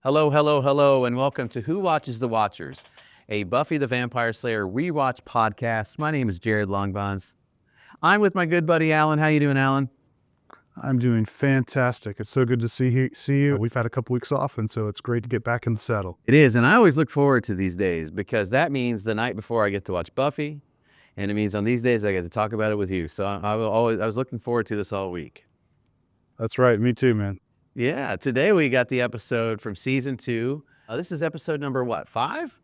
Hello, hello, hello, and welcome to Who Watches the Watchers, a Buffy the Vampire Slayer rewatch podcast. My name is Jarrod Longbonds. I'm with my good buddy Alan. How you doing, Alan? I'm doing fantastic. It's so good to see you. We've had a couple weeks off, and so it's great to get back in the saddle. It is, and I always look forward to these days because that means the night before I get to watch Buffy, and it means on these days I get to talk about it with you. So I was looking forward to this all week. That's right. Me too, man. Yeah, today we got the episode from season 2. This is episode number what, 5?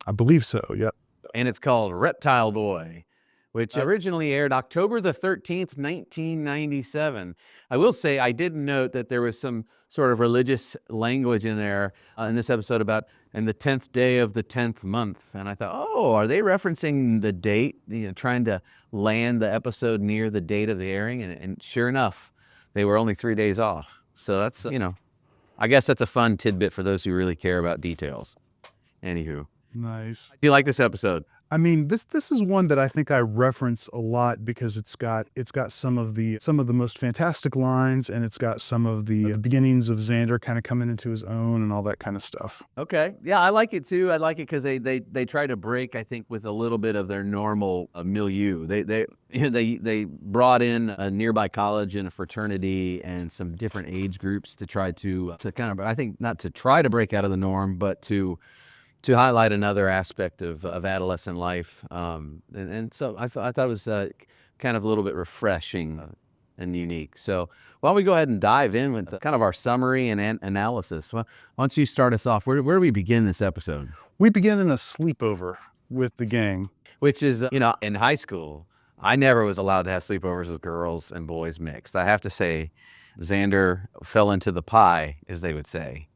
I believe so. Yep. And it's called Reptile Boy, which originally aired October the 13th, 1997. I will say I did note that there was some sort of religious language in there in this episode about and the 10th day of the 10th month. And I thought, oh, are they referencing the date, trying to land the episode near the date of the airing? And sure enough, they were only 3 days off. So that's, I guess that's a fun tidbit for those who really care about details. Anywho. Nice. Do you like this episode? I mean, this is one that I think I reference a lot because it's got some of the most fantastic lines, and it's got some of the beginnings of Xander kind of coming into his own and all that kind of stuff. Okay, yeah, I like it too. I like it because they try to break, I think, with a little bit of their normal milieu. They brought in a nearby college and a fraternity and some different age groups to try to kind of, I think, not to try to break out of the norm, but to highlight another aspect of adolescent life. And so I thought it was kind of a little bit refreshing and unique. So why don't we go ahead and dive in with kind of our summary and analysis. Why don't you start us off? Where do we begin this episode? We begin in a sleepover with the gang. Which is, in high school, I never was allowed to have sleepovers with girls and boys mixed. I have to say, Xander fell into the pie, as they would say.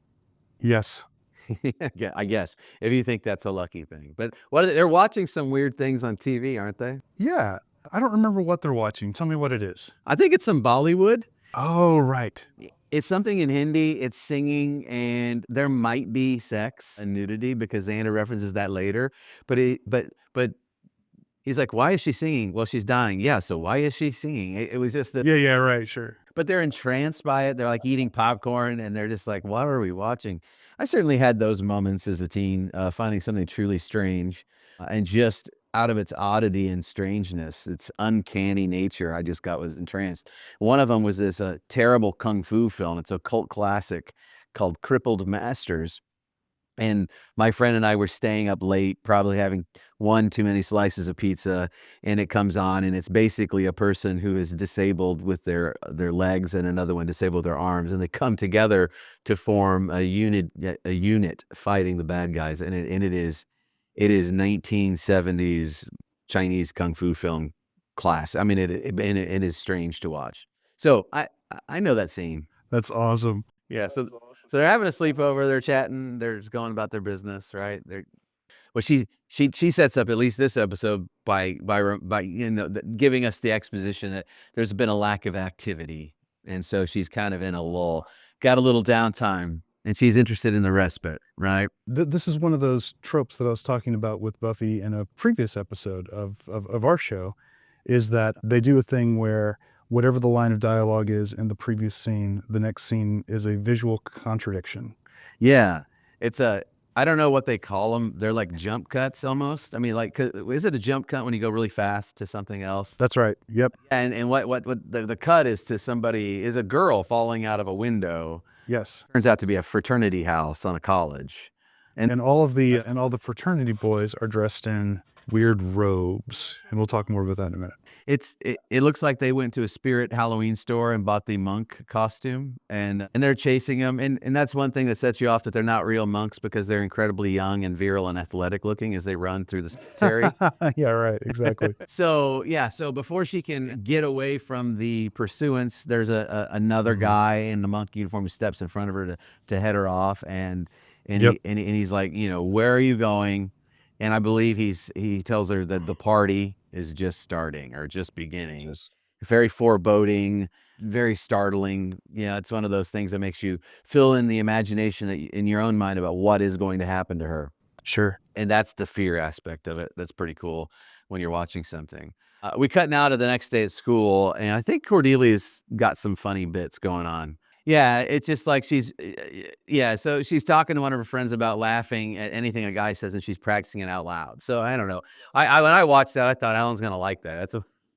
Yes. Yeah, I guess, if you think that's a lucky thing. But they're watching some weird things on TV, aren't they? Yeah. I don't remember what they're watching. Tell me what it is. I think it's some Bollywood. Oh, right. It's something in Hindi. It's singing, and there might be sex and nudity because Xander references that later. But he's like, why is she singing? Well, she's dying. Yeah, so why is she singing? It was just that. Yeah, right, sure. But they're entranced by it. They're like eating popcorn, and they're just like, what are we watching? I certainly had those moments as a teen, finding something truly strange, and just out of its oddity and strangeness, its uncanny nature, I just was entranced. One of them was this terrible kung fu film. It's a cult classic called Crippled Masters. And my friend and I were staying up late, probably having one too many slices of pizza, and it comes on, and it's basically a person who is disabled with their legs and another one disabled with their arms, and they come together to form a unit fighting the bad guys, and it is 1970s Chinese kung fu film class. I mean, it is strange to watch. So I know that scene. That's awesome. Yeah, so they're having a sleepover, they're chatting, they're just going about their business, right? Well, she sets up at least this episode by giving us the exposition that there's been a lack of activity, and so she's kind of in a lull, got a little downtime, and she's interested in the respite, right? This is one of those tropes that I was talking about with Buffy in a previous episode of our show, is that they do a thing where whatever the line of dialogue is in the previous scene, the next scene is a visual contradiction. Yeah, it's I don't know what they call them. They're like jump cuts almost. I mean, like, is it a jump cut when you go really fast to something else? That's right. Yep. And what the cut is to is a girl falling out of a window. Yes. Turns out to be a fraternity house on a college. And all the fraternity boys are dressed in weird robes, and we'll talk more about that in a minute. It looks like they went to a Spirit Halloween store and bought the monk costume, and they're chasing them, and that's one thing that sets you off that they're not real monks because they're incredibly young and virile and athletic looking as they run through the cemetery. Yeah, right, exactly. So before she can get away from the pursuance, there's another guy in the monk uniform who steps in front of her to head her off, and he's like, where are you going? And I believe he tells her that the party is just starting or just beginning. Very foreboding, very startling. Yeah, it's one of those things that makes you fill in the imagination in your own mind about what is going to happen to her. Sure. And that's the fear aspect of it. That's pretty cool when you're watching something. We cut now to the next day at school, and I think Cordelia's got some funny bits going on. Yeah, it's just like yeah, so she's talking to one of her friends about laughing at anything a guy says, and she's practicing it out loud. So I don't know. I when I watched that, I thought Alan's gonna like that.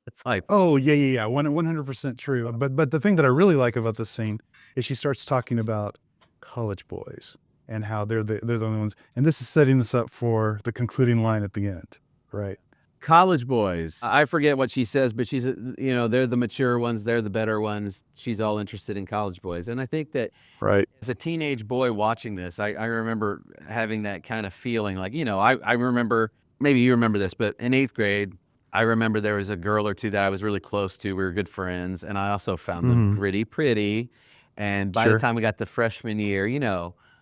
That's like Oh, yeah, yeah, yeah, 100% true. But the thing that I really like about this scene is she starts talking about college boys and how they're the only ones, and this is setting us up for the concluding line at the end, right? college boys. I forget what she says, but they're the mature ones, they're the better ones. She's all interested in college boys, and I think that Right. as a teenage boy watching this, I remember having that kind of feeling like, I remember, maybe you remember this, but in 8th grade, I remember there was a girl or two that I was really close to. We were good friends, and I also found them Mhm. pretty pretty. And by the Sure. time we got to freshman year,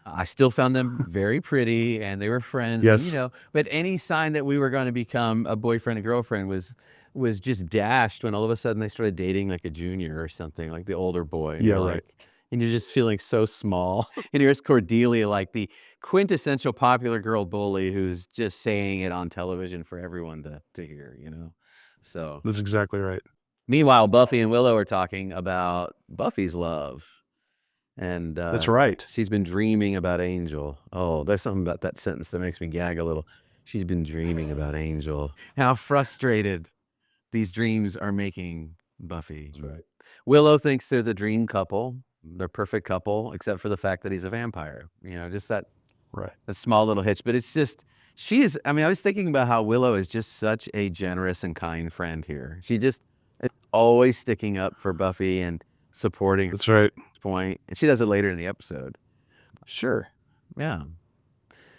I still found them very pretty and they were friends and, Yes. but any sign that we were going to become a boyfriend and girlfriend was just dashed when all of a sudden they started dating like a junior or something, like the older boy. And Yeah, you're right. like, and you're just feeling so small. And here's Cordelia, like the quintessential popular girl bully who's just saying it on television for everyone to hear. So That's exactly right. meanwhile, Buffy and Willow are talking about Buffy's love. And That's right. she's been dreaming about Angel. Oh, there's something about that sentence that makes me gag a little. She's been dreaming about Angel. How frustrated these dreams are making Buffy. That's right. Willow thinks they're the dream couple. They're perfect couple, except for the fact that he's a vampire. Just that Right. small little hitch. But it's just she is. I mean, I was thinking about how Willow is just such a generous and kind friend here. She just is always sticking up for Buffy and supporting her That's right. point. And she does it later in the episode. Sure. Yeah.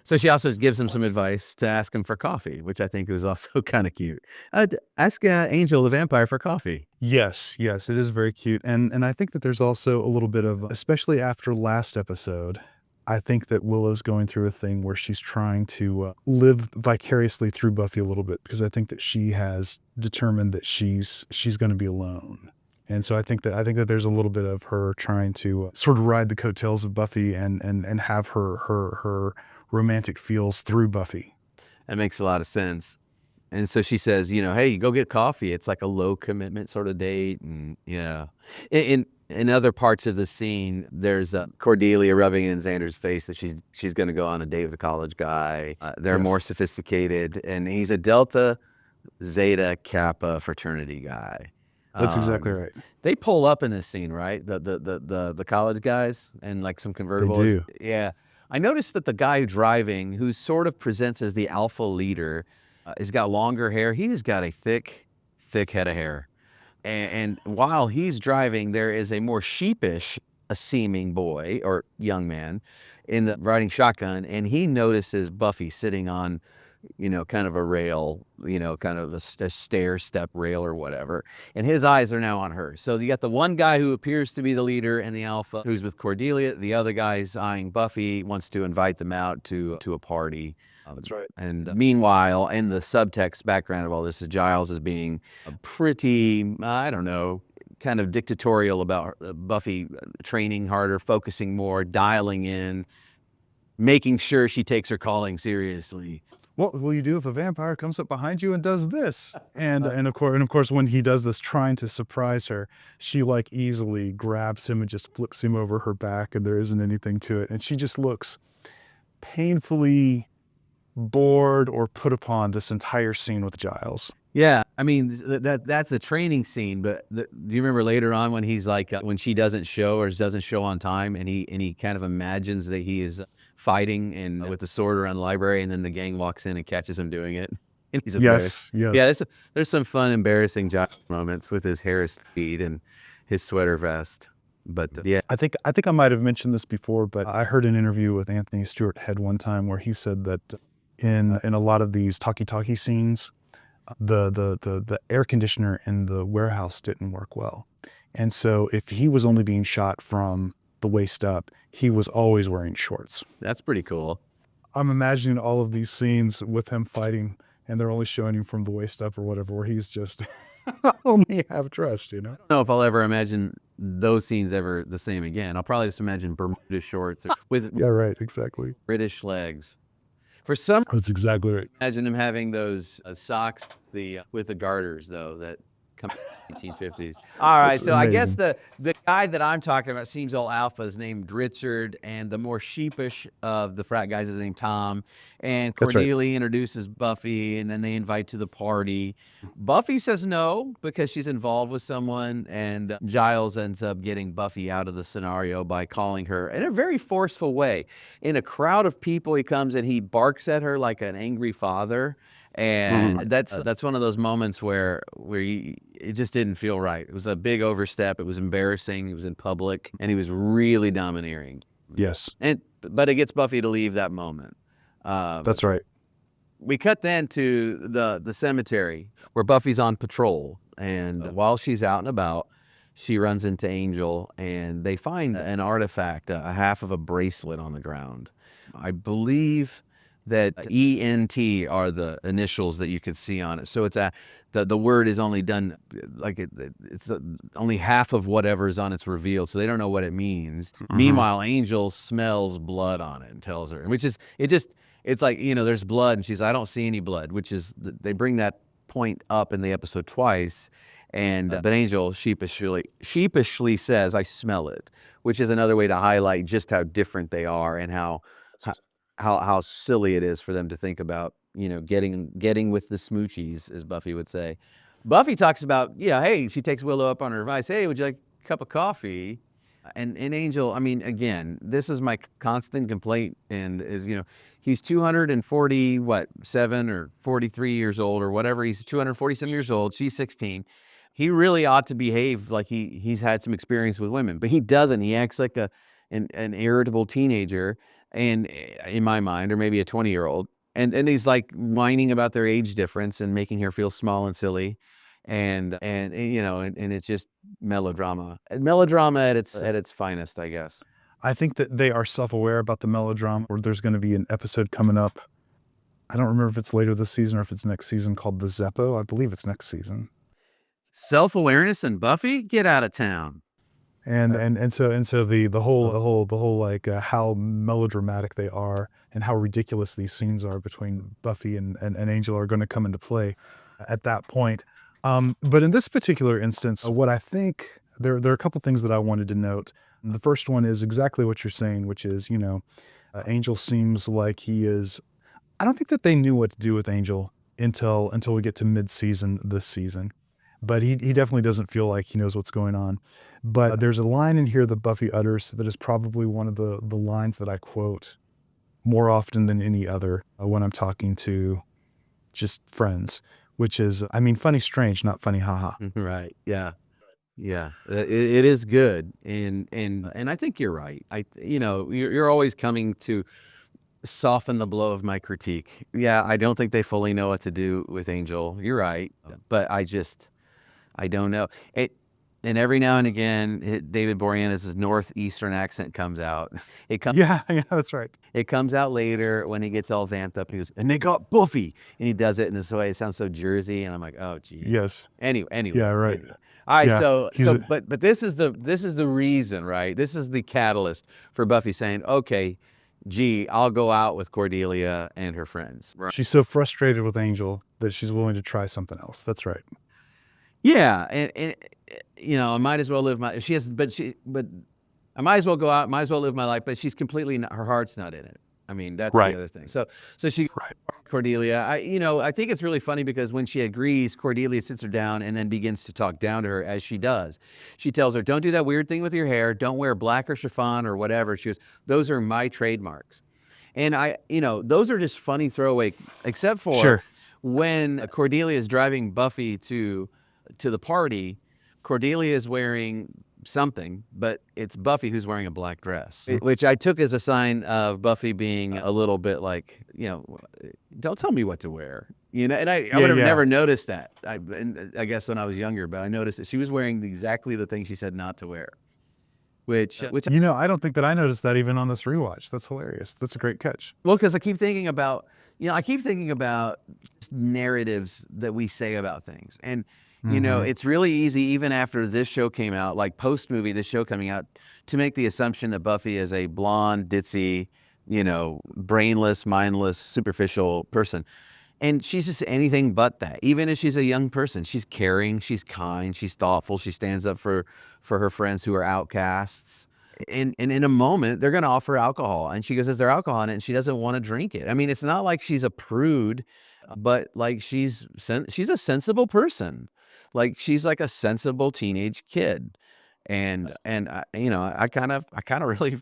So she also gives him some advice to ask him for coffee, which I think was also kind of cute. Ask Angel the vampire for coffee. Yes, yes, it is very cute, and I think that there's also a little bit of, especially after last episode, I think that Willow's going through a thing where she's trying to live vicariously through Buffy a little bit, because I think that she has determined that she's going to be alone, and so I think that there's a little bit of her trying to sort of ride the coattails of Buffy and have her romantic feels through Buffy. That makes a lot of sense. And so she says, hey, go get coffee. It's like a low commitment sort of date. And in other parts of the scene, there's Cordelia rubbing it in Xander's face that she's going to go on a date with a college guy. They're more Yes, sophisticated, and he's a Delta Zeta Kappa fraternity guy. that's exactly Um, right. they pull up in this scene, right? The college guys and like some They convertibles. do. Yeah. I noticed that the guy driving, who sort of presents as the alpha leader, has got longer hair. He has got a thick head of hair. And while he's driving, there is a more sheepish seeming boy or young man riding shotgun, and he notices Buffy sitting on kind of a rail, kind of a stair step rail or whatever. And his eyes are now on her. So you got the one guy who appears to be the leader and the alpha who's with Cordelia. The other guy's eyeing Buffy, wants to invite them out to a party. That's right. And meanwhile, in the subtext background of all this, is Giles is being pretty, I don't know, kind of dictatorial about Buffy training harder, focusing more, dialing in, making sure she takes her calling seriously. What will you do if a vampire comes up behind you and does this? And of course, when he does this, trying to surprise her, she like easily grabs him and just flips him over her back, and there isn't anything to it. And she just looks painfully bored or put upon this entire scene with Giles. Yeah, I mean that's a training scene, but do you remember later on when he's like when she doesn't show or doesn't show on time, and he kind of imagines that he is fighting and with the sword around the library, and then the gang walks in and catches him doing it, and he's embarrassed. Yes, Yeah, yes. there's some fun, embarrassing Josh moments with his Harris speed and his sweater vest, but yeah, I think I might have mentioned this before, but I heard an interview with Anthony Stewart Head one time where he said that in a lot of these talkie-talkie scenes, the air conditioner in the warehouse didn't work well. And so if he was only being shot from the waist up, he was always wearing shorts. that's pretty cool. I'm imagining all of these scenes with him fighting, and they're only showing him from the waist up or whatever, where he's just only half dressed, I don't know if I'll ever imagine those scenes ever the same again. I'll probably just imagine Bermuda shorts with Yeah, right, exactly. British legs. For some That's exactly right. imagine him having those socks with the garters though that Come 1950s. All right, That's so I guess amazing. the guy that I'm talking about seems all alpha is named Richard, and the more sheepish of the frat guys is named Tom. And That's right. Cordelia introduces Buffy, and then they invite to the party. Buffy says no because she's involved with someone, and Giles ends up getting Buffy out of the scenario by calling her in a very forceful way. In a crowd of people, he comes and he barks at her like an angry father. And that's one of those moments where it just didn't feel right. It was a big overstep. It was embarrassing. It was in public, and he was really domineering. Yes, But it gets Buffy to leave that moment. that's right. We cut then to the cemetery where Buffy's on patrol, and while she's out and about, she runs into Angel, and they find an artifact, a half of a bracelet on the ground. I believe that ENT are the initials that you could see on it. So it's the word is only done like it's only half of whatever is on it's revealed, so they don't know what it means. Meanwhile, Angel smells blood on it and tells her, which is it's like, there's blood, and she's, I don't see any blood, which is they bring that point up in the episode twice. And but Angel sheepishly says, I smell it, which is another way to highlight just how different they are, and how silly it is for them to think about, getting with the smoochies, as Buffy would say. Buffy talks about, hey, she takes Willow up on her advice. Hey, would you like a cup of coffee? And Angel, I mean, again, this is my constant complaint, and is, he's 247 or 43 years old or whatever. He's 247 years old. She's 16. He really ought to behave like he's had some experience with women, but he doesn't. He acts like an irritable teenager, and in my mind, or maybe a 20-year-old. And he's like whining about their age difference and making her feel small and silly. And it's just melodrama at its finest, I guess. I think that they are self-aware about the melodrama, or there's going to be an episode coming up. I don't remember if it's later this season or if it's next season, called The Zeppo. I believe it's next season. Self-awareness and Buffy, get out of town. And so the whole like how melodramatic they are and how ridiculous these scenes are between Buffy and Angel are going to come into play at that point. But in this particular instance, what I think, there are a couple things that I wanted to note. The first one is exactly what you're saying, which is, Angel seems like he is. I don't think that they knew what to do with Angel until we get to mid-season this season. But he definitely doesn't feel like he knows what's going on. But there's a line in here that Buffy utters that is probably one of the lines that I quote more often than any other when I'm talking to just friends, which is, I mean, funny strange, not funny haha. Right. Yeah. Yeah. It is good. And I think you're right. You're always coming to soften the blow of my critique. Yeah, I don't think they fully know what to do with Angel. You're right. But I don't know. And every now and again, David Boreanaz's northeastern accent comes out. Yeah, that's right. It comes out later when he gets all vamped up. He goes, and they got Buffy, and he does it in this way. It sounds so Jersey, and I'm like, oh, gee. Yes. Anyway. Yeah, right. Anyway. All right. Yeah, But this is the reason, right? This is the catalyst for Buffy saying, okay, gee, I'll go out with Cordelia and her friends. Right? She's so frustrated with Angel that she's willing to try something else. That's right. Yeah, and I might as well live my. But I might as well go out. Might as well live my life. But she's completely not, her heart's not in it. I mean, that's Right. the other thing. So she, Cordelia. I think it's really funny because when she agrees, Cordelia sits her down and then begins to talk down to her as she does. She tells her, "Don't do that weird thing with your hair. Don't wear black or chiffon or whatever." She goes, "Those are my trademarks." And those are just funny throwaway, except for Sure. when Cordelia is driving Buffy to the party. Cordelia is wearing something, but it's Buffy who's wearing a black dress, which I took as a sign of Buffy being a little bit like, don't tell me what to wear, and I would have never noticed that. I guess when I was younger, but I noticed that she was wearing exactly the thing she said not to wear, which I don't think that I noticed that even on this rewatch. That's hilarious. That's a great catch. well, because I keep thinking about narratives that we say about things, and it's really easy, even after this show came out, like post-movie, this show coming out, to make the assumption that Buffy is a blonde, ditzy, brainless, mindless, superficial person. And she's just anything but that. Even if she's a young person, she's caring, she's kind, she's thoughtful, she stands up for her friends who are outcasts. And in a moment, they're gonna offer alcohol, and she goes, "Is there alcohol in it?" And she doesn't wanna drink it. I mean, it's not like she's a prude, but, like, she's a sensible person. Like, she's like a sensible teenage kid. And I kinda really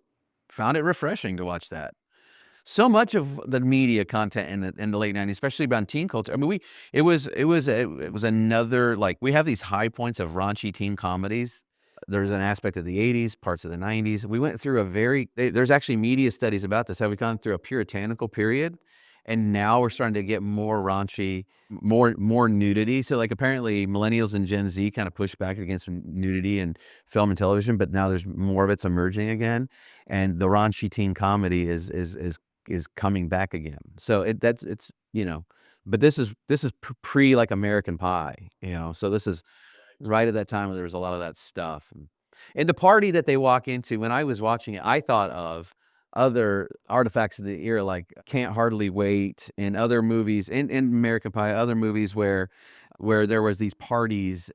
found it refreshing to watch that. So much of the media content in the late '90s, especially about teen culture. I mean, it was another, like, we have these high points of raunchy teen comedies. There's an aspect of the '80s, parts of the '90s. We went through there's actually media studies about this, how we've gone through a puritanical period, and now we're starting to get more raunchy, more nudity. So, like, apparently millennials and Gen Z kind of push back against nudity in film and television, but now there's more of it's emerging again, and the raunchy teen comedy is coming back again. So it's but this is pre, like, American Pie, so this is right at that time where there was a lot of that stuff. And the party that they walk into, when I was watching it, I thought of other artifacts of the era, like Can't Hardly Wait, and other movies in American Pie, other movies where there was these parties,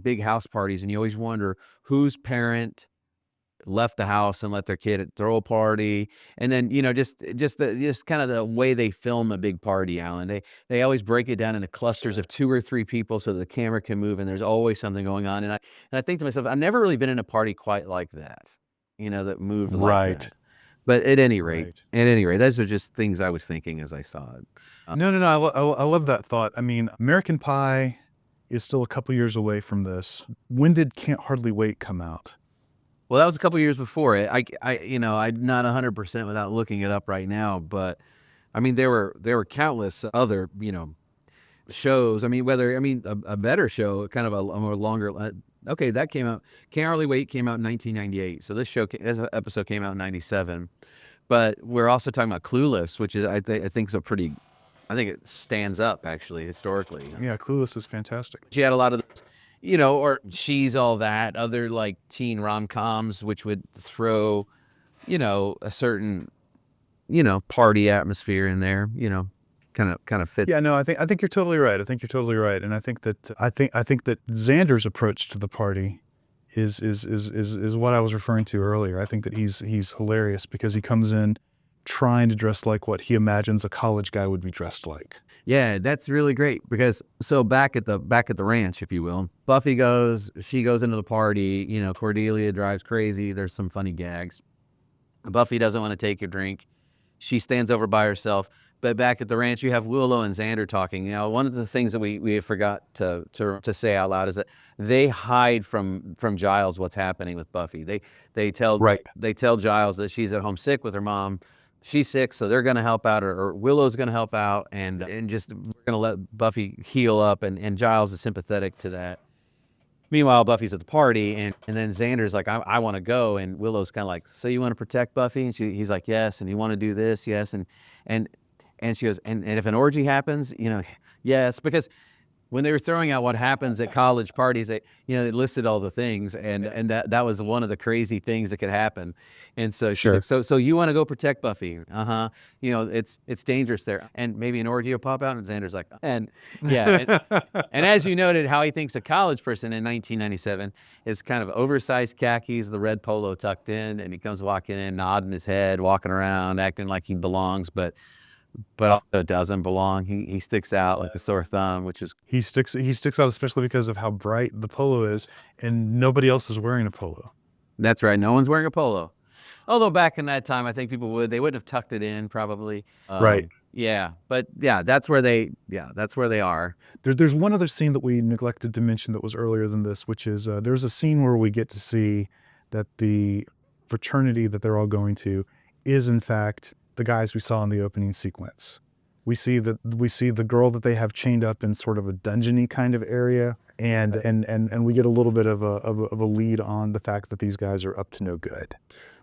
big house parties, and you always wonder whose parent left the house and let their kid throw a party. And then, just kind of the way they film a big party, Alan. They always break it down into clusters of 2 or 3 people so the camera can move, and there's always something going on. And I think to myself, I've never really been in a party quite like that, that moved like Right. that. But at any rate, Right. those are just things I was thinking as I saw it. No. I love that thought. I mean, American Pie is still a couple years away from this. When did Can't Hardly Wait come out? Well, that was a couple years before it. I'm not 100% without looking it up right now, but I mean, there were countless other, shows. I mean, a better show, kind of a more longer. Okay, that came out. Can't Hardly Wait came out in 1998. So this episode came out in '97. But we're also talking about Clueless, which is I think is a pretty. I think it stands up actually historically. Yeah, Clueless is fantastic. She had a lot of those, or She's All That, other, like, teen rom-coms, which would throw, a certain, party atmosphere in there, kind of fit. Yeah, no, I think you're totally right. I think you're totally right, and I think that Xander's approach to the party is what I was referring to earlier. I think that he's hilarious because he comes in trying to dress like what he imagines a college guy would be dressed like. Yeah, that's really great because back at the ranch, if you will, she goes into the party, Cordelia drives crazy. There's some funny gags. Buffy doesn't want to take a drink. She stands over by herself. But back at the ranch, you have Willow and Xander talking. One of the things that we forgot to say out loud is that they hide from Giles what's happening with Buffy. They tell Right. Giles that she's at home sick with her mom. She's sick, so they're going to help out, or Willow's going to help out, and just we're going to let Buffy heal up, and Giles is sympathetic to that. Meanwhile, Buffy's at the party, and then Xander's like, I want to go, and Willow's kind of like, so you want to protect Buffy? And he's like, yes, and you want to do this, yes, and she goes, and if an orgy happens, yes, because when they were throwing out what happens at college parties, they listed all the things, and that was one of the crazy things that could happen. And so she's Sure. like, so you want to go protect Buffy? It's dangerous there, and maybe an orgy will pop out. And Xander's like, and yeah, and as you noted, how he thinks a college person in 1997 is kind of oversized khakis, the red polo tucked in, and he comes walking in, nodding his head, walking around, acting like he belongs, but also doesn't belong. He sticks out like a sore thumb, which is He sticks out especially because of how bright the polo is, and nobody else is wearing a polo. that's right. No one's wearing a polo. Although back in that time, I think they wouldn't have tucked it in probably. Right. Yeah, but yeah, that's where they are. There's one other scene that we neglected to mention that was earlier than this, which is there's a scene where we get to see that the fraternity that they're all going to is in fact the guys we saw in the opening sequence. We see the girl that they have chained up in sort of a dungeony kind of area, and we get a little bit of a lead on the fact that these guys are up to no good.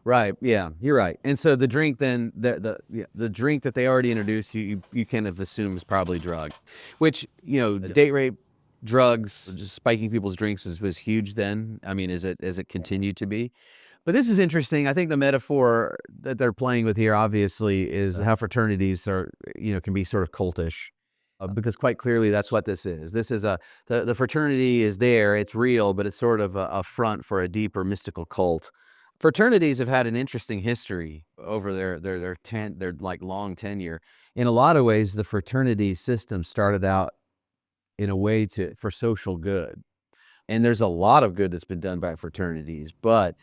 Right. Yeah, you're right. And so the drink then the drink that they already introduced you kind of assume is probably drugged, which date rape, drugs, just spiking people's drinks was huge then. I mean, as it continued to be. But this is interesting. I think the metaphor that they're playing with here, obviously, is how fraternities are, can be sort of cultish. because quite clearly that's what this is. This is the fraternity is there, it's real, but it's sort of a front for a deeper mystical cult. Fraternities have had an interesting history over their like long tenure. In a lot of ways, the fraternity system started out in a way for social good. And there's a lot of good that's been done by fraternities, but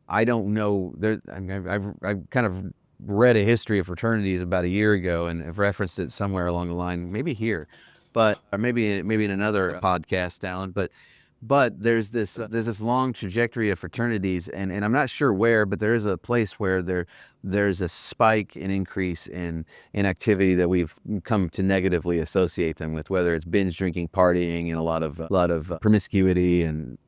I don't know. I've kind of read a history of fraternities about a year ago, and have referenced it somewhere along the line, maybe here, or maybe in another podcast, Alan. But there's this long trajectory of fraternities, and I'm not sure where, but there is a place where there's a spike in increase in activity that we've come to negatively associate them with, whether it's binge drinking, partying, and a lot of promiscuity and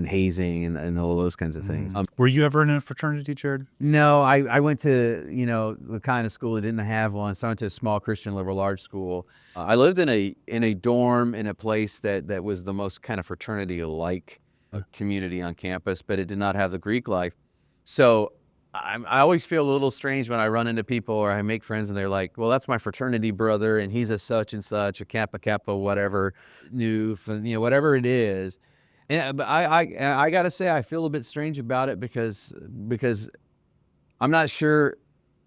hazing and all those kinds of things. Were you ever in a fraternity, Jarrod? No, I went to, the kind of school that didn't have one. So I went to a small Christian liberal arts school. I lived in a dorm in a place that was the most kind of fraternity-like community on campus, but it did not have the Greek life. So I always feel a little strange when I run into people or I make friends and they're like, well, that's my fraternity brother and he's a such and such, a Kappa, whatever, whatever it is. Yeah, but I gotta say I feel a bit strange about it because I'm not sure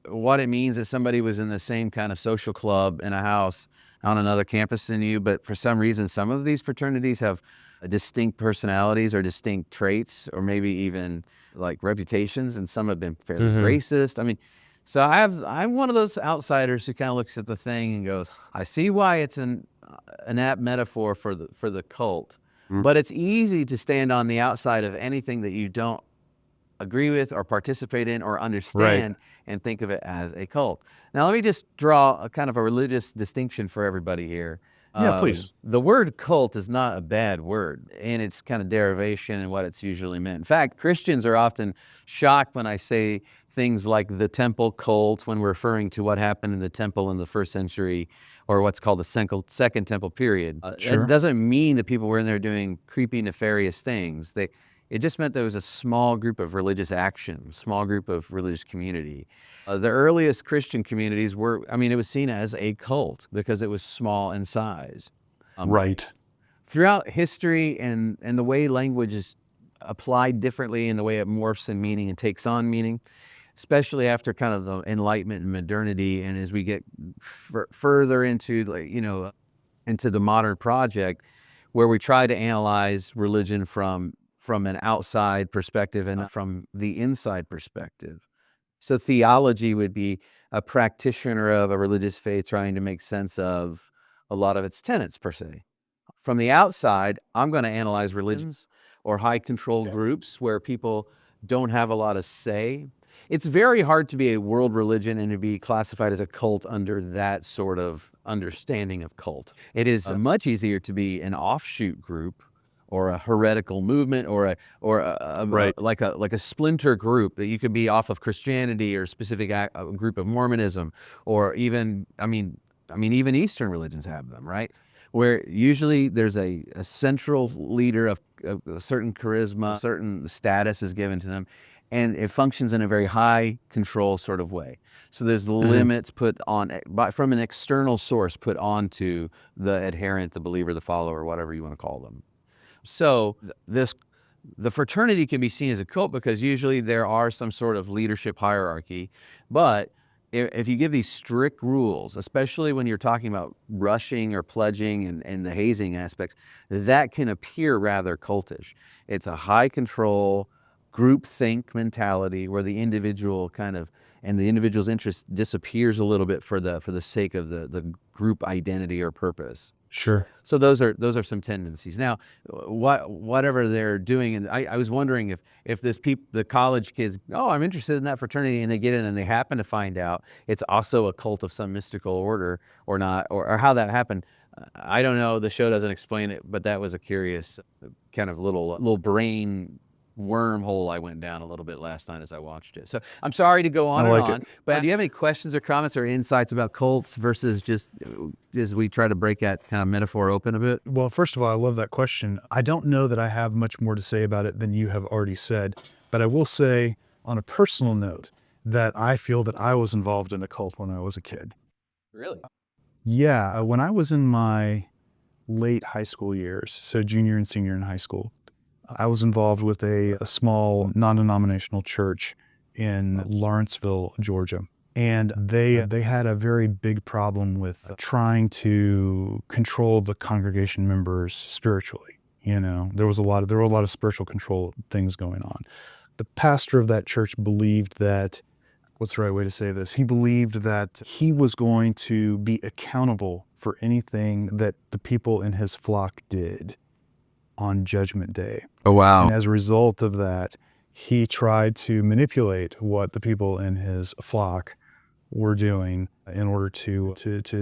what it means that somebody was in the same kind of social club in a house on another campus than you, but for some reason some of these fraternities have distinct personalities or distinct traits or maybe even like reputations, and some have been fairly racist. I mean, so I'm one of those outsiders who kind of looks at the thing and goes, I see why it's an apt metaphor for the cult. But it's easy to stand on the outside of anything that you don't agree with or participate in or understand and think of it as a cult. Now, let me just draw a kind of a religious distinction for everybody here. Yeah, please. The word cult is not a bad word in its kind of derivation and what it's usually meant. In fact, Christians are often shocked when I say things like the temple cult when we're referring to what happened in the temple in the first century or what's called the second temple period. It doesn't mean that people were in there doing creepy, nefarious things. It just meant there was a small group of religious action, small group of religious community. The earliest Christian communities it was seen as a cult because it was small in size. Throughout history and the way language is applied differently and the way it morphs in meaning and takes on meaning, especially after kind of the Enlightenment and modernity, and as we get further into into the modern project, where we try to analyze religion from an outside perspective and from the inside perspective. So theology would be a practitioner of a religious faith trying to make sense of a lot of its tenets, per se. From the outside, I'm going to analyze religions or high control groups where people don't have a lot of say. It's very hard to be a world religion and to be classified as a cult under that sort of understanding of cult. It is much easier to be an offshoot group or a heretical movement or like a splinter group that you could be off of Christianity or a specific group of Mormonism, or even even Eastern religions have them, right? Where usually there's a central leader of a certain charisma, certain status is given to them, and it functions in a very high control sort of way. So there's limits put on from an external source put onto the adherent, the believer, the follower, whatever you want to call them. So the fraternity can be seen as a cult because usually there are some sort of leadership hierarchy. But if you give these strict rules, especially when you're talking about rushing or pledging and the hazing aspects, that can appear rather cultish. It's a high control, groupthink mentality where the individual and the individual's interest disappears a little bit for the sake of the group identity or purpose. Sure. So those are some tendencies. Now, whatever they're doing, and I was wondering if the college kids, I'm interested in that fraternity, and they get in and they happen to find out it's also a cult of some mystical order or not, or how that happened. I don't know. The show doesn't explain it, but that was a curious kind of little brain wormhole I went down a little bit last night as I watched it. So I'm sorry to go on and on, but do you have any questions or comments or insights about cults versus just as we try to break that kind of metaphor open a bit? Well, first of all, I love that question. I don't know that I have much more to say about it than you have already said, but I will say on a personal note that I feel that I was involved in a cult when I was a kid. Really? Yeah, when I was in my late high school years, so junior and senior in high school, I was involved with a small non-denominational church in Lawrenceville, Georgia. And they had a very big problem with trying to control the congregation members spiritually. There were a lot of spiritual control things going on. The pastor of that church believed that, what's the right way to say this? He believed that he was going to be accountable for anything that the people in his flock did on Judgment Day. Oh, wow. And as a result of that, he tried to manipulate what the people in his flock were doing in order to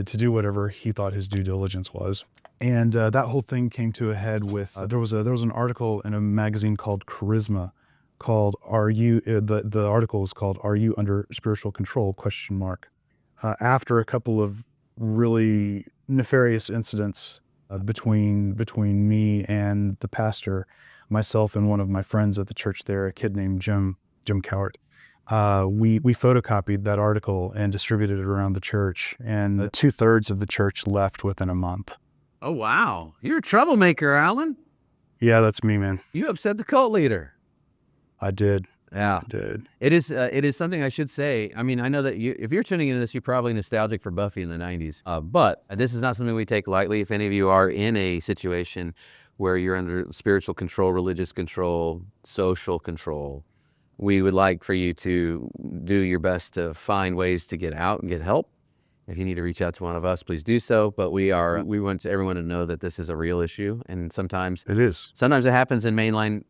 do whatever he thought his due diligence was. And that whole thing came to a head with there was an article in a magazine called Charisma called the article was called "Are You Under Spiritual Control?" ? After a couple of really nefarious incidents between me and the pastor, myself and one of my friends at the church there, a kid named Jim Cowart, we photocopied that article and distributed it around the church, and 2/3 of the church left within a month. Oh, wow. You're a troublemaker, Alan. Yeah, that's me, man. You upset the cult leader. I did. Yeah. I did. It is something I should say. I mean, I know that if you're tuning into this, you're probably nostalgic for Buffy in the 90s. But this is not something we take lightly. If any of you are in a situation where you're under spiritual control, religious control, social control, we would like for you to do your best to find ways to get out and get help. If you need to reach out to one of us, please do so. But we want everyone to know that this is a real issue, and sometimes It is. Sometimes it happens in mainline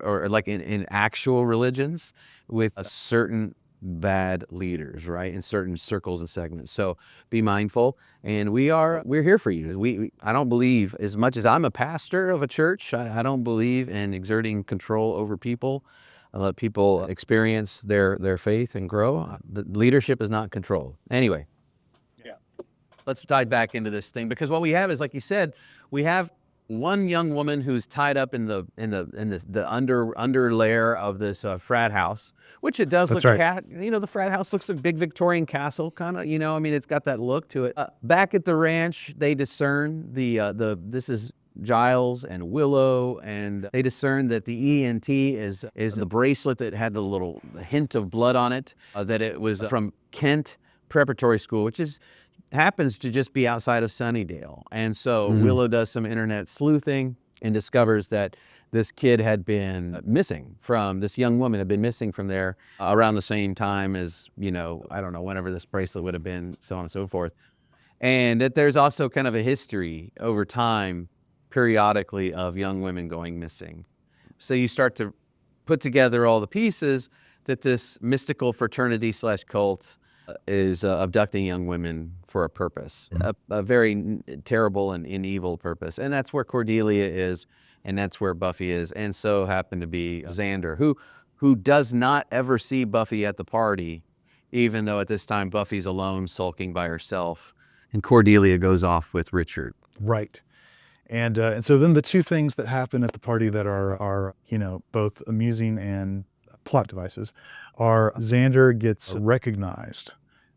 or like in actual religions with a certain bad leaders, right? In certain circles and segments. So be mindful, and we're here for you. I don't believe, as much as I'm a pastor of a church, I don't believe in exerting control over people. I let people experience their faith and grow. The leadership is not control. Anyway. Let's dive back into this thing, because what we have is, like you said, we have one young woman who's tied up in the under layer of this frat house, which it does That's look right. the frat house looks like a big Victorian castle kind of, I mean, it's got that look to it. Back at the ranch, they discern this is Giles and Willow, and they discern that the ENT is the bracelet that had the little hint of blood on it, that it was from Kent Preparatory School, which happens to just be outside of Sunnydale. And so Willow does some internet sleuthing and discovers that this kid had been missing from, this young woman had been missing from there around the same time as, I don't know, whenever this bracelet would have been, so on and so forth. And that there's also kind of a history over time, periodically, of young women going missing. So you start to put together all the pieces that this mystical fraternity / cult is abducting young women for a purpose, a very terrible and evil purpose. And that's where Cordelia is, and that's where Buffy is, and so happened to be Xander, who does not ever see Buffy at the party, even though at this time Buffy's alone, sulking by herself, and Cordelia goes off with Richard. Right. And so then the two things that happen at the party that are both amusing and plot devices are Xander gets recognized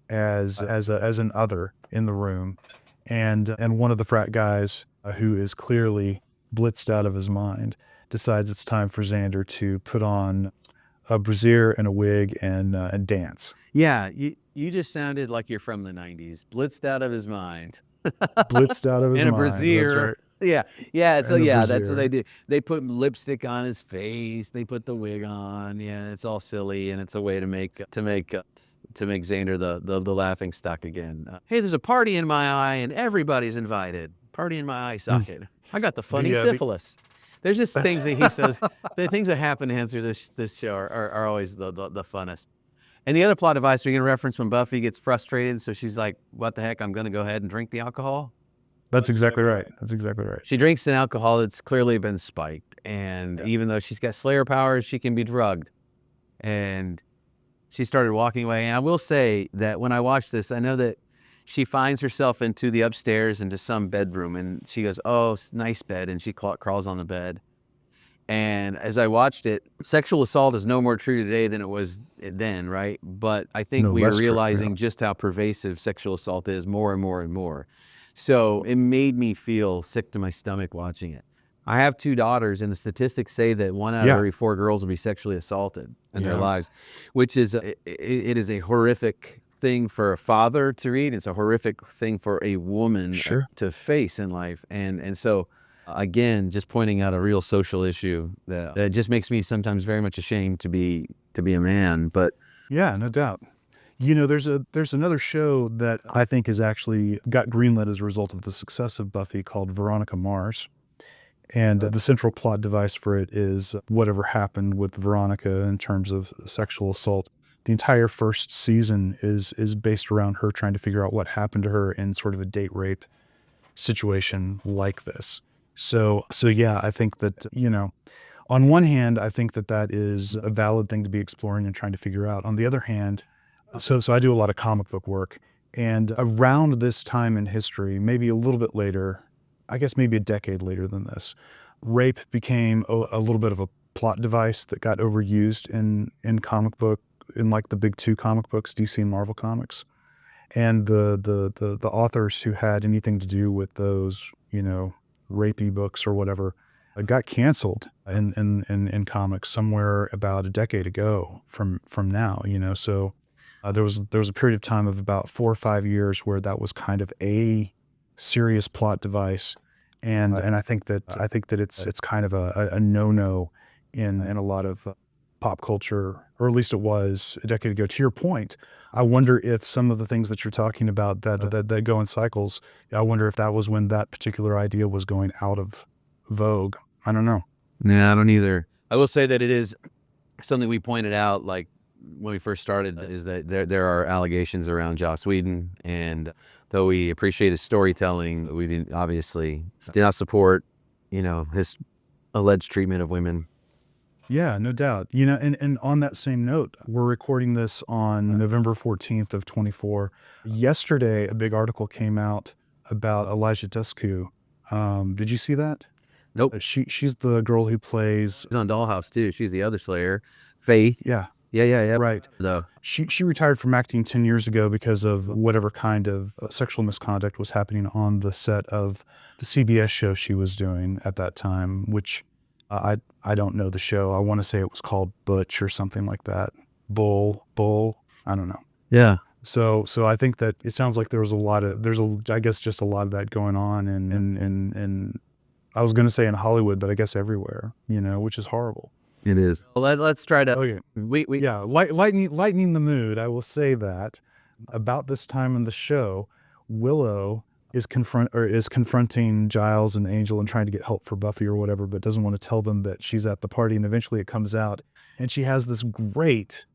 as an other in the room, and one of the frat guys who is clearly blitzed out of his mind decides it's time for Xander to put on a brassiere and a wig and dance. Yeah, you just sounded like you're from the 90s. Blitzed out of his mind. Blitzed out of his and a mind. brassiere. That's right. Yeah. So And a yeah, that's brassiere. what they do. They put lipstick on his face. They put the wig on. Yeah, it's all silly, and it's a way to make Xander the laughing stock again. Hey, there's a party in my eye, and everybody's invited. Party in my eye socket. I got the funny syphilis. There's just things that he says. The things that happen to him through this show are always the funnest. And the other plot device we can reference when Buffy gets frustrated, so she's like, "What the heck? I'm going to go ahead and drink the alcohol." That's exactly right. That's exactly right. She drinks an alcohol that's clearly been spiked, and even though she's got Slayer powers, she can be drugged. And she started walking away. And I will say that when I watched this, I know that she finds herself into the upstairs into some bedroom, and she goes, "Oh, nice bed," and she crawls on the bed. And as I watched it, sexual assault is no more true today than it was then, right? But I think No we are less true. Yeah. realizing just how pervasive sexual assault is more and more and more. So it made me feel sick to my stomach watching it. I have 2 daughters, and the statistics say that 1 out of Yeah. every 4 girls will be sexually assaulted in their Yeah. lives, which is it is a horrific thing for a father to read. It's a horrific thing for a woman Sure. to face in life, and so again, just pointing out a real social issue that just makes me sometimes very much ashamed to be a man. But Yeah, no doubt. You know, there's another show that I think has actually got greenlit as a result of the success of Buffy called Veronica Mars. And the central plot device for it is whatever happened with Veronica in terms of sexual assault. The entire first season is based around her trying to figure out what happened to her in sort of a date rape situation like this. So yeah, I think that, on one hand, I think that that is a valid thing to be exploring and trying to figure out. On the other hand, so I do a lot of comic book work, and around this time in history, maybe a little bit later, I guess maybe a decade later than this, rape became a little bit of a plot device that got overused in comic book, in like the big 2 comic books, DC and Marvel Comics. And the authors who had anything to do with those, rapey books or whatever, got canceled in comics somewhere about a decade ago from now. So there was a period of time of about 4 or 5 years where that was kind of a serious plot device, and I think that it's kind of a no-no in a lot of pop culture, or at least it was a decade ago. To your point, I wonder if some of the things that you're talking about that go in cycles, I wonder if that was when that particular idea was going out of vogue. I don't know. nah, I don't either. I will say that it is something we pointed out, like when we first started, is that there are allegations around Joss Whedon, and though we appreciate his storytelling, we did not support, his alleged treatment of women. Yeah, no doubt. And on that same note, we're recording this on November 14th of 24. Yesterday, a big article came out about Elijah Dushku. Did you see that? Nope. She's the girl who plays. She's on Dollhouse too. She's the other Slayer, Faith. Yeah, Yeah. right. Though. She retired from acting 10 years ago because of whatever kind of sexual misconduct was happening on the set of the CBS show she was doing at that time, which I don't know the show. I want to say it was called Butch or something like that. Bull. I don't know. Yeah. So I think that it sounds like there's I guess just a lot of that going on, and I was going to say in Hollywood, but I guess everywhere, which is horrible. It is. Well, let's try to. Okay. Yeah. Lightening the mood. I will say that about this time in the show, Willow is confronting Giles and Angel and trying to get help for Buffy or whatever, but doesn't want to tell them that she's at the party. And eventually it comes out, and she has this great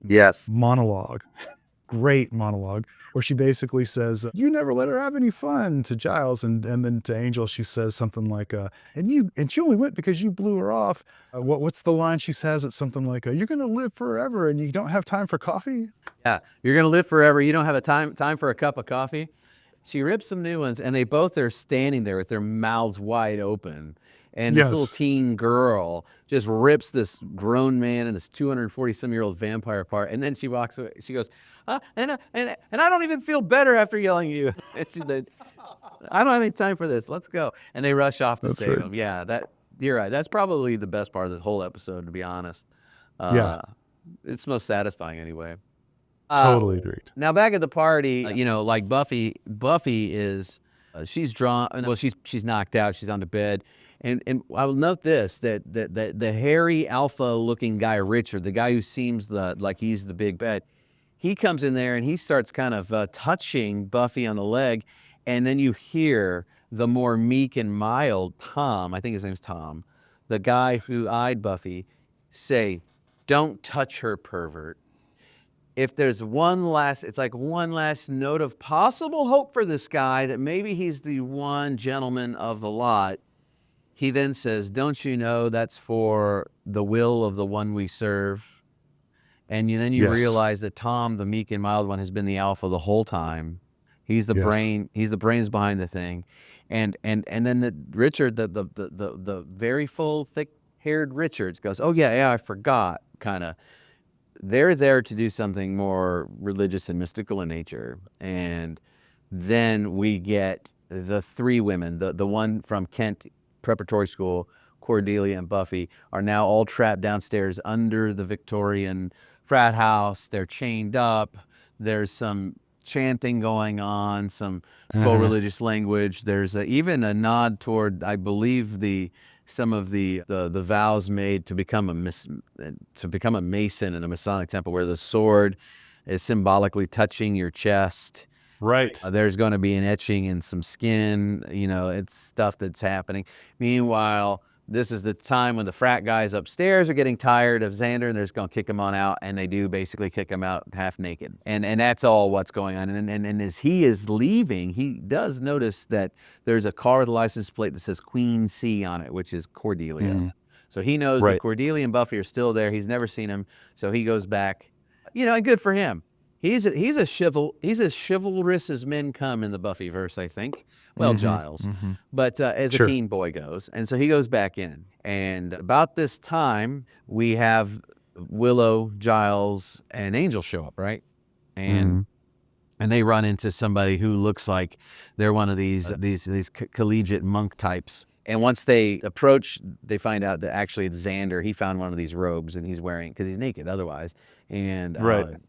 great monologue where she basically says, "You never let her have any fun," to Giles, and then to Angel she says something like, and she only went because you blew her off." What's the line she says? It's something like, "You're gonna live forever and you don't have time for coffee." Yeah, you're gonna live forever. You don't have a time for a cup of coffee. She rips some new ones, and they both are standing there with their mouths wide open. And this little teen girl just rips this grown man and this 240-some-year-old vampire apart. And then she walks away. She goes, and I don't even feel better after yelling at you. And she said, "I don't have any time for this. Let's go." And they rush off to save him. Yeah, you're right. That's probably the best part of the whole episode, to be honest. Yeah. It's most satisfying anyway. Totally agreed. Now back at the party, like Buffy is, she's drawn. Well, she's knocked out. She's on the bed, and I will note this that the hairy alpha-looking guy Richard, the guy who seems like he's the big bad, he comes in there and he starts kind of touching Buffy on the leg, and then you hear the more meek and mild Tom, I think his name's Tom, the guy who eyed Buffy, say, "Don't touch her, pervert." If there's one last note of possible hope for this guy, that maybe he's the one gentleman of the lot, he then says, "Don't you know that's for the will of the one we serve?" And then you realize that Tom, the meek and mild one, has been the alpha the whole time. He's the brain. He's the brains behind the thing. And then Richard, the very full, thick haired Richards goes, oh yeah, I forgot, kind of. They're there to do something more religious and mystical in nature. And then we get the three women, the one from Kent Preparatory School, Cordelia and Buffy, are now all trapped downstairs under the Victorian frat house. They're chained up. There's some chanting going on, some faux religious language. There's even a nod toward, I believe, some of the vows made to become a mason in a Masonic temple, where the sword is symbolically touching your chest. Right. There's going to be an etching in some skin. It's stuff that's happening. Meanwhile, this is the time when the frat guys upstairs are getting tired of Xander, and they're just going to kick him on out, and they do basically kick him out half naked. And that's all what's going on. And as he is leaving, he does notice that there's a car with a license plate that says Queen C on it, which is Cordelia. So he knows that Cordelia and Buffy are still there. He's never seen them, so he goes back. And good for him. He's as chivalrous as men come in the Buffyverse, I think. Well, Giles, but as a teen boy goes, and so he goes back in. And about this time, we have Willow, Giles, and Angel show up, right? And they run into somebody who looks like they're one of these collegiate monk types. And once they approach, they find out that actually it's Xander. He found one of these robes, and he's wearing, because he's naked otherwise. And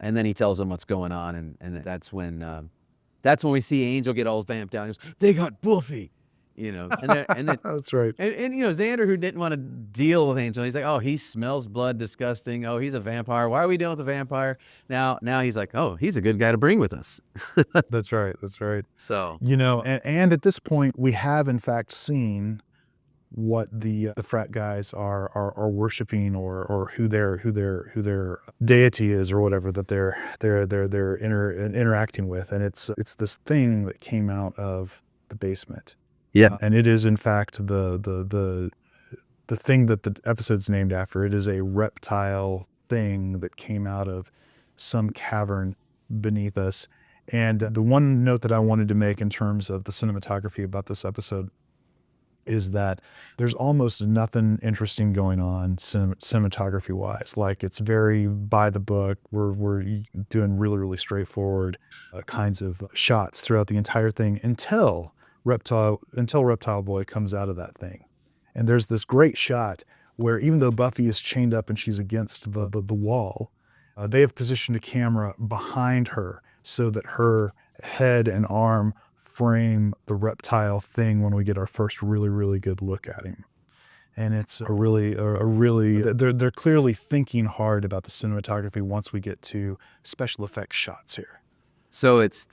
and then he tells them what's going on, and that's when we see Angel get all vamped out. He goes, they got Buffy, and then That's right. And Xander, who didn't want to deal with Angel, he's like, oh, he smells blood, disgusting. Oh, he's a vampire. Why are we dealing with a vampire? Now he's like, oh, he's a good guy to bring with us. That's right. So and at this point, we have in fact seen what the frat guys are worshiping, or who their deity is, or whatever that they're interacting with, and it's this thing that came out of the basement. Yeah, and it is in fact the thing that the episode's named after. It is a reptile thing that came out of some cavern beneath us. And the one note that I wanted to make in terms of the cinematography about this episode is that there's almost nothing interesting going on cinematography wise. Like, it's very by the book. We're doing really straightforward kinds of shots throughout the entire thing until Reptile Boy comes out of that thing. And there's this great shot where, even though Buffy is chained up and she's against the wall, they have positioned a camera behind her so that her head and arm frame the reptile thing when we get our first really good look at him. And it's they're clearly thinking hard about the cinematography once we get to special effects shots here. So it's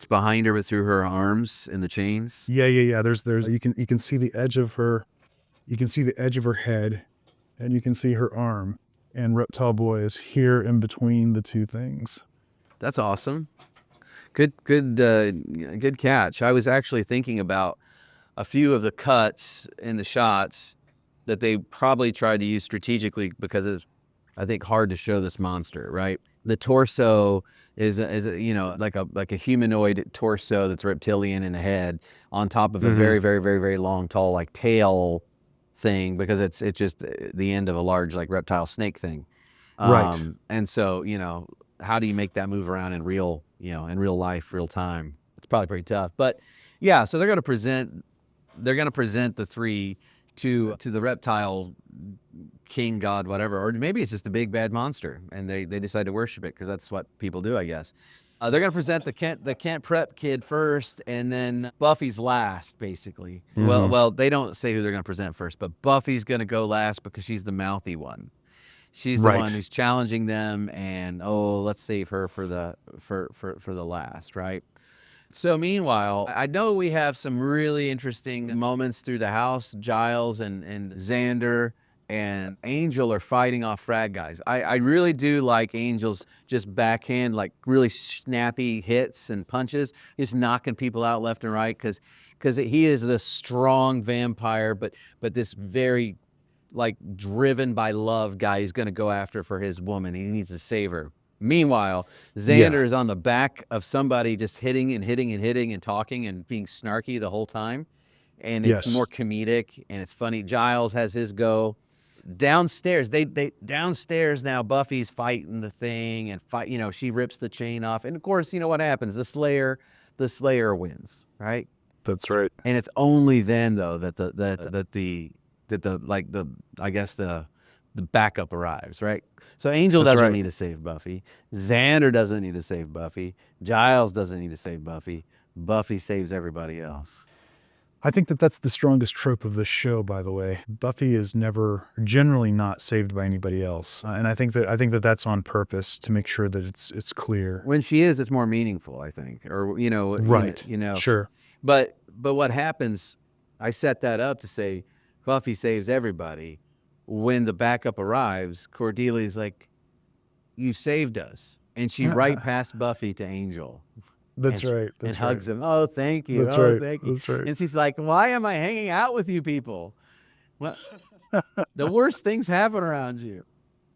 behind her, but through her arms in the chains. Yeah. There's you can see the edge of her, head, and you can see her arm. And Reptile Boy is here in between the two things. That's awesome. Good catch. I was actually thinking about a few of the cuts in the shots that they probably tried to use strategically, because it's, I think, hard to show this monster, right? The torso is like a humanoid torso that's reptilian in a head on top of a very long, tall, like, tail thing, because it's just the end of a large, like, reptile snake thing. Right. And so, how do you make that move around in real life, real time? It's probably pretty tough. But yeah, so they're going to present the three to the reptile king, god, whatever, or maybe it's just a big bad monster, and they decide to worship it because that's what people do, I guess. They're going to present the Kent Prep kid first, and then Buffy's last, basically. Well, they don't say who they're going to present first, but Buffy's going to go last because she's the mouthy one. She's the one who's challenging them, and let's save her for the last, right? So meanwhile, I know we have some really interesting moments through the house. Giles and Xander and Angel are fighting off frat guys. I really do like Angel's just backhand, like, really snappy hits and punches, just knocking people out left and right, because he is the strong vampire, but this very, like, driven by love guy he's going to go after for his woman. He needs to save her. Meanwhile, Xander is on the back of somebody, just hitting and talking and being snarky the whole time. And it's more comedic and it's funny. Giles has his go. downstairs, they downstairs now. Buffy's fighting the thing and she rips the chain off, and of course, you know what happens? The Slayer wins, right? That's right. And it's only then though that the backup arrives, right? So Angel doesn't need to save Buffy. Xander doesn't need to save Buffy. Giles doesn't need to save Buffy. Buffy saves everybody else. I think that that's the strongest trope of this show, by the way. Buffy is generally not saved by anybody else. And I think that that's on purpose to make sure that it's clear. When she is, it's more meaningful, I think. Or, Right. Sure. But what happens, I set that up to say Buffy saves everybody. When the backup arrives, Cordelia's like, you saved us. And she right past Buffy to Angel. That's right. And hugs him. Oh, thank you. That's oh, right. Thank you. That's right. And she's like, why am I hanging out with you people? Well, the worst things happen around you,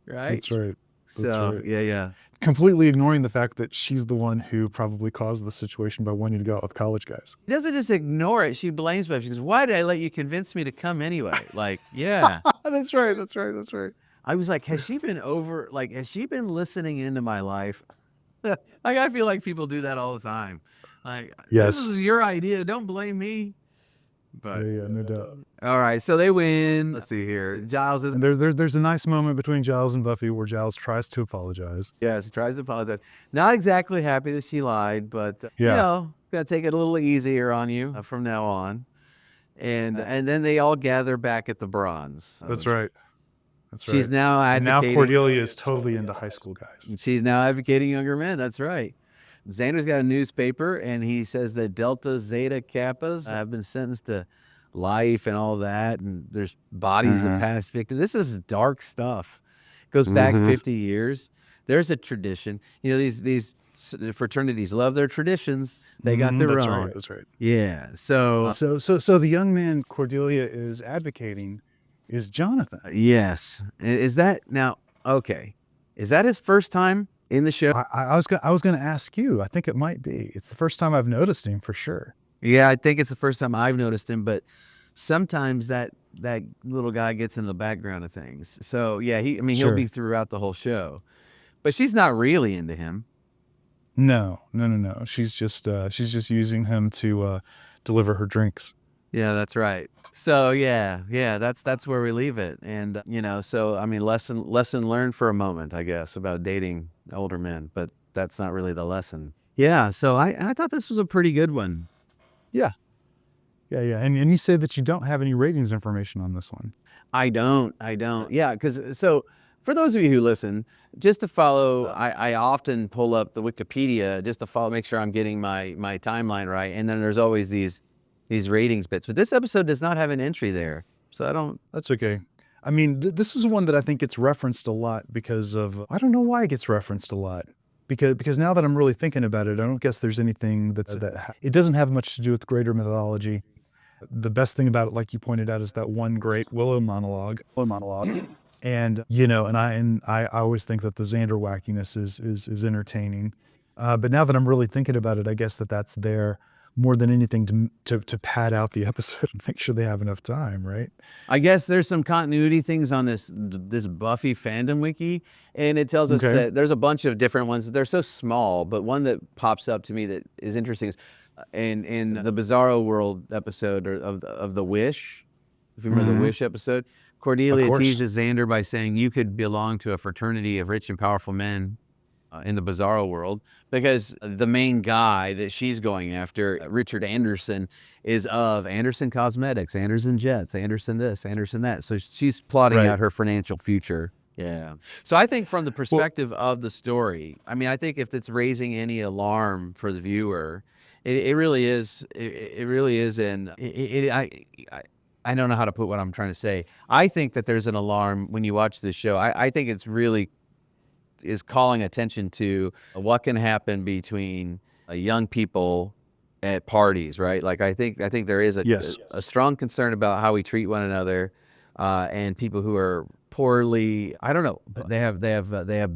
right? That's right. So, right. Yeah. Completely ignoring the fact that she's the one who probably caused the situation by wanting to go out with college guys. She doesn't just ignore it. She blames Buffy. She goes, why did I let you convince me to come anyway? Like, yeah. That's right. I was like, has she been listening into my life? Like, I feel like people do that all the time. Like, yes. This is your idea. Don't blame me. But yeah, no doubt. All right, so they win. Let's see here. Giles is. And there's a nice moment between Giles and Buffy where Giles tries to apologize. Yes, he tries to apologize. Not exactly happy that she lied, but gotta take it a little easier on you from now on. And then they all gather back at the Bronze. That's right. She's now advocating. Now Cordelia is totally into high school guys. She's now advocating younger men. That's right. Xander's got a newspaper, and he says that Delta Zeta Kappas have been sentenced to life and all that, and there's bodies of past victims. This is dark stuff. It goes back 50 years. There's a tradition. These fraternities love their traditions. They got their own. That's right. Yeah. So the young man Cordelia is advocating is Jonathan. Yes. Is that now? Okay. Is that his first time in the show? I was going to ask you. I think it might be. It's the first time I've noticed him for sure. Yeah, I think it's the first time I've noticed him, but sometimes that little guy gets in the background of things. So yeah, he'll be throughout the whole show, but she's not really into him. No. She's just using him to deliver her drinks. Yeah, that's right. So yeah, that's where we leave it. And so lesson learned for a moment, I guess, about dating older men, but that's not really the lesson. Yeah, so I thought this was a pretty good one. Yeah. And you say that you don't have any ratings information on this one. I don't. Yeah, because so for those of you who listen, just to follow, I often pull up the Wikipedia just to follow, make sure I'm getting my timeline right, and then there's always these ratings bits. But this episode does not have an entry there, so I don't. That's okay. I mean, this is one that I think gets referenced a lot because of, I don't know why it gets referenced a lot. Because now that I'm really thinking about it, I don't guess there's anything it doesn't have much to do with greater mythology. The best thing about it, like you pointed out, is that one great Willow monologue. And I always think that the Xander wackiness is entertaining. But now that I'm really thinking about it, I guess that's there more than anything to pad out the episode and make sure they have enough time, right? I guess there's some continuity things on this Buffy fandom wiki, and it tells us that there's a bunch of different ones. They're so small, but one that pops up to me that is interesting is in the Bizarro World episode of The Wish. If you remember the Wish episode, Cordelia teases Xander by saying you could belong to a fraternity of rich and powerful men in the Bizarro World, because the main guy that she's going after, Richard Anderson, is of Anderson Cosmetics, Anderson Jets, Anderson this, Anderson that. So she's plotting out her financial future. Yeah. So I think from the perspective of the story, I think if it's raising any alarm for the viewer, it really is. It really is. I don't know how to put what I'm trying to say. I think that there's an alarm when you watch this show. I think it's really is calling attention to what can happen between young people at parties, right? Like I think there is a strong concern about how we treat one another, and people who are poorly. I don't know. They have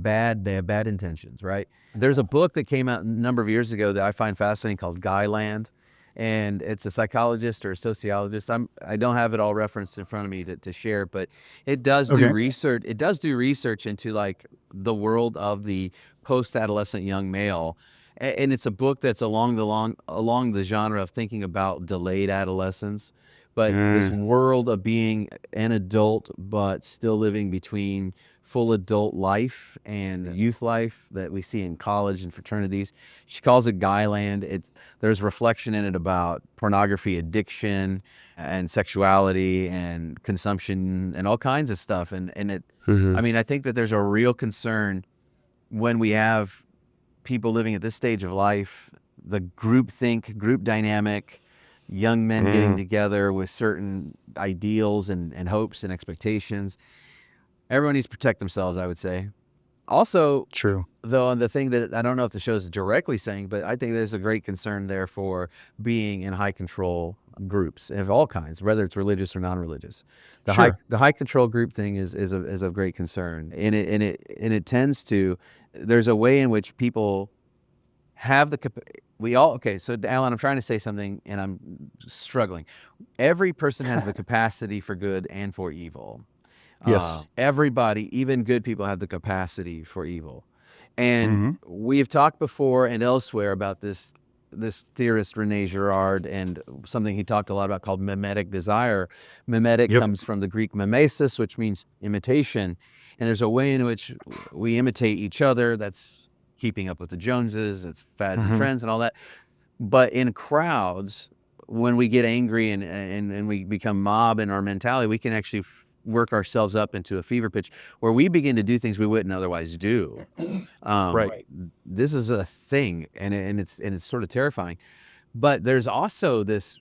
bad intentions, right? There's a book that came out a number of years ago that I find fascinating called Guyland, and it's a psychologist or a sociologist. I don't have it all referenced in front of me to share, but it does do Okay. research. It does do research into like the world of the post-adolescent young male. And it's a book that's along the genre of thinking about delayed adolescence, but this Mm. world of being an adult but still living between full adult life and youth life that we see in college and fraternities. She calls it Guyland. There's reflection in it about pornography addiction and sexuality and consumption and all kinds of stuff. Mhm. I mean, I think that there's a real concern when we have people living at this stage of life, the group dynamic, young men getting Mm. together with certain ideals and hopes and expectations. Everyone needs to protect themselves, I would say. Also, True. though, on the thing that I don't know if the show is directly saying, but I think there's a great concern there for being in high control groups of all kinds, whether it's religious or non-religious. Sure. The high control group thing is of great concern, and it tends to. There's a way in which people have okay, so Alan, I'm trying to say something and I'm struggling. Every person has the capacity for good and for evil. Yes. Everybody, even good people, have the capacity for evil. And hmm we've talked before and elsewhere about this theorist Rene Girard and something he talked a lot about called mimetic desire. Mimetic Yep. comes from the Greek mimesis, which means imitation. And there's a way in which we imitate each other. That's keeping up with the Joneses, it's fads and hmm trends and all that. But in crowds, when we get angry and we become mob in our mentality, we can actually work ourselves up into a fever pitch where we begin to do things we wouldn't otherwise do. Right. This is a thing, and it's sort of terrifying. But there's also this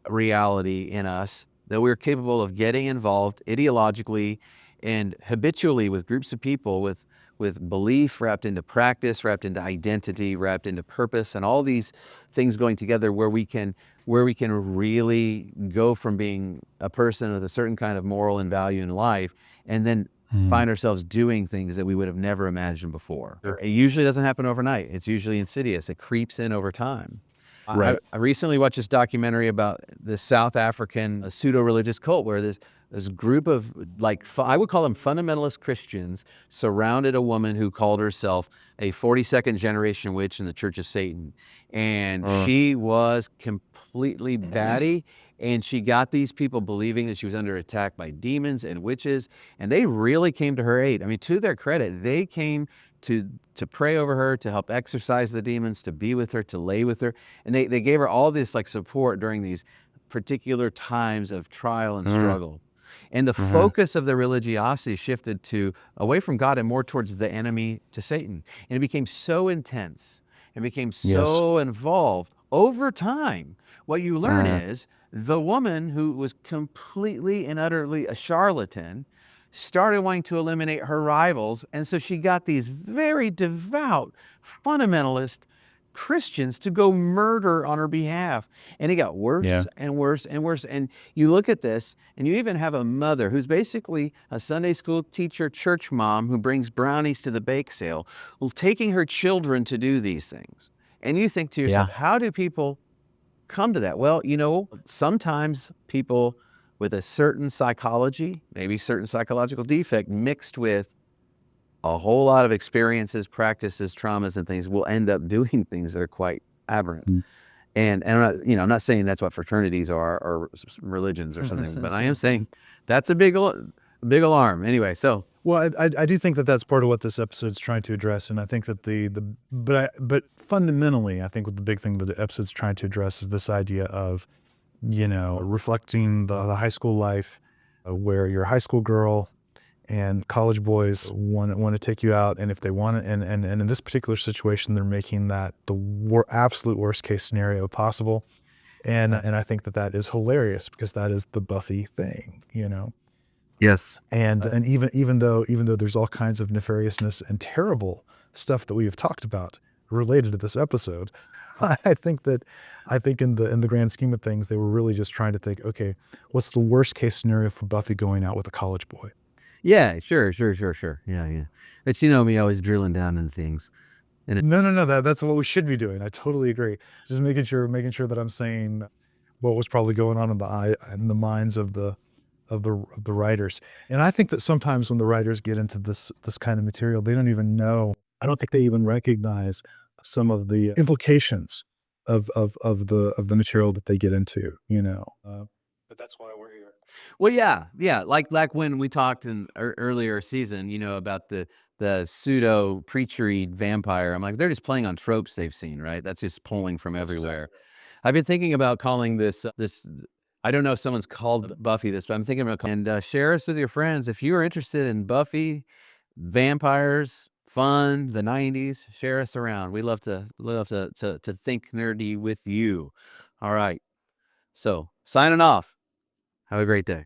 reality in us that we're capable of getting involved ideologically and habitually with groups of people with belief wrapped into practice, wrapped into identity, wrapped into purpose, and all these things going together where we can really go from being a person with a certain kind of moral and value in life and then find ourselves doing things that we would have never imagined before. Sure. It usually doesn't happen overnight. It's usually insidious. It creeps in over time. Right. I recently watched this documentary about this South African pseudo-religious cult where this group of I would call them fundamentalist Christians surrounded a woman who called herself a 42nd generation witch in the Church of Satan. And she was completely batty. And she got these people believing that she was under attack by demons and witches. And they really came to her aid. I mean, to their credit, they came to pray over her, to help exorcise the demons, to be with her, to lay with her. And they gave her all this like support during these particular times of trial and struggle. And the focus of the religiosity shifted away from God and more towards the enemy, to Satan. And it became so intense and became so involved over time. What you learn is the woman who was completely and utterly a charlatan started wanting to eliminate her rivals. And so she got these very devout, fundamentalist Christians to go murder on her behalf. And it got worse and worse and worse. And you look at this, and you even have a mother who's basically a Sunday school teacher, church mom who brings brownies to the bake sale, taking her children to do these things. And you think to yourself, how do people come to that? Well, sometimes people with a certain psychology, maybe certain psychological defect mixed with a whole lot of experiences, practices, traumas, and things will end up doing things that are quite aberrant. And I'm not saying that's what fraternities are or religions or something, but I am saying that's a big alarm. Anyway, so. Well, I do think that that's part of what this episode's trying to address, and I think that but fundamentally, I think what the big thing that the episode's trying to address is this idea of, reflecting the high school life, where you're a high school girl, and college boys want to take you out, and if they want to, and in this particular situation, they're making that the absolute worst case scenario possible, and I think that is hilarious because that is the Buffy thing, Yes. And even though there's all kinds of nefariousness and terrible stuff that we have talked about related to this episode, I think in the grand scheme of things, they were really just trying to think, okay, what's the worst case scenario for Buffy going out with a college boy? Yeah, sure. Yeah. But me always drilling down into things. And No, no, no. That's what we should be doing. I totally agree. Just making sure that I'm saying what was probably going on in the minds of the writers. And I think that sometimes when the writers get into this kind of material, they don't even know. I don't think they even recognize some of the implications of the material that they get into. But that's why we're here. well, yeah, yeah, like when we talked in earlier season, about the pseudo preachery vampire. I'm like, they're just playing on tropes they've seen, right? That's just pulling from That's exactly everywhere. right. I've been thinking about calling this. I don't know if someone's called Buffy this, but I'm thinking about and share us with your friends if you're interested in Buffy, vampires, fun, the '90s. Share us around. We love to think nerdy with you. All right, so signing off. Have a great day.